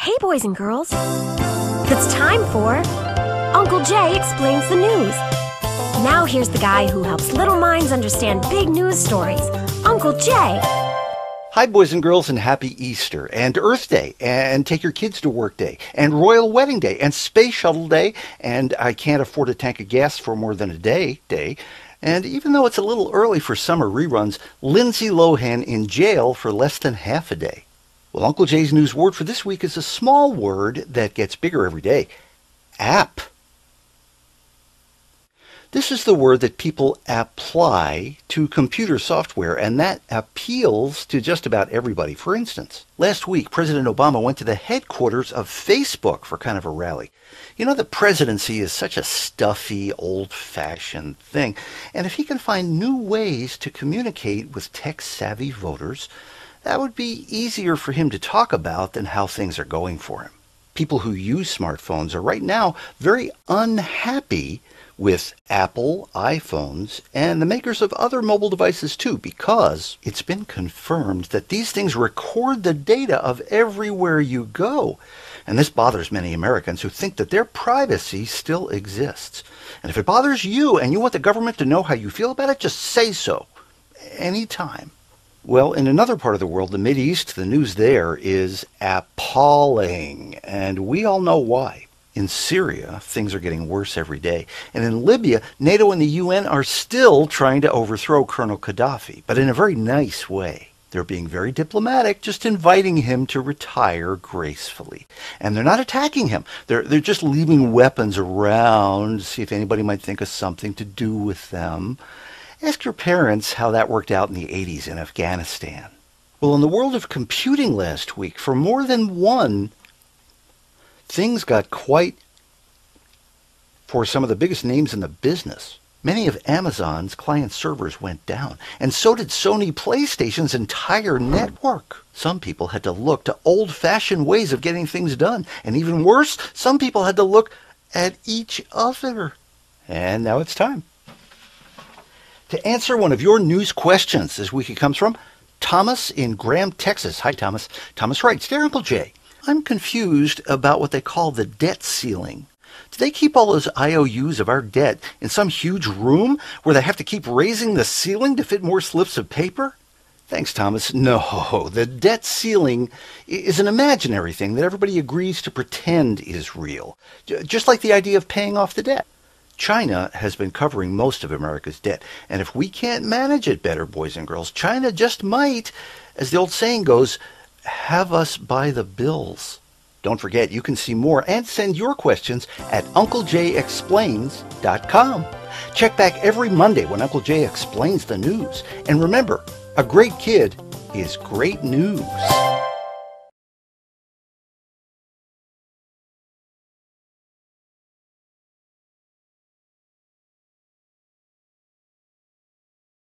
Hey, boys and girls. It's time for Uncle Jay Explains the News. Now here's the guy who helps little minds understand big news stories, Uncle Jay. Hi, boys and girls, and happy Easter, and Earth Day, and Take Your Kids to Work Day, and Royal Wedding Day, and Space Shuttle Day, and I Can't Afford a Tank of Gas for More Than a Day, and even though it's a little early for summer reruns, Lindsay Lohan in jail for less than half a day. Well, Uncle Jay's news word for this week is a small word that gets bigger every day. App. This is the word that people apply to computer software, and that appeals to just about everybody. For instance, last week, President Obama went to the headquarters of Facebook for kind of a rally. You know, the presidency is such a stuffy, old-fashioned thing, and if he can find new ways to communicate with tech-savvy voters, that would be easier for him to talk about than how things are going for him. People who use smartphones are right now very unhappy with Apple iPhones and the makers of other mobile devices too, because it's been confirmed that these things record the data of everywhere you go. And this bothers many Americans who think that their privacy still exists. And if it bothers you and you want the government to know how you feel about it, just say so. Anytime. Well, in another part of the world, the Mideast, the news there is appalling. And we all know why. In Syria, things are getting worse every day. And in Libya, NATO and the UN are still trying to overthrow Colonel Gaddafi, but in a very nice way. They're being very diplomatic, just inviting him to retire gracefully. And they're not attacking him. They're just leaving weapons around to see if anybody might think of something to do with them. Ask your parents how that worked out in the 80s in Afghanistan. Well, in the world of computing last week, for more than one, things got quite for some of the biggest names in the business. Many of Amazon's client servers went down, and so did Sony PlayStation's entire network. Some people had to look to old-fashioned ways of getting things done, and even worse, some people had to look at each other. And now it's time to answer one of your news questions. This week it comes from Thomas in Graham, Texas. Hi, Thomas. Thomas writes, "Dear Uncle Jay, I'm confused about what they call the debt ceiling. Do they keep all those IOUs of our debt in some huge room where they have to keep raising the ceiling to fit more slips of paper?" Thanks, Thomas. No, the debt ceiling is an imaginary thing that everybody agrees to pretend is real, just like the idea of paying off the debt. China has been covering most of America's debt, and if we can't manage it better, boys and girls, China just might, as the old saying goes, have us by the bills. Don't forget, you can see more and send your questions at UncleJayExplains.com. Check back every Monday when Uncle Jay explains the news. And remember, a great kid is great news.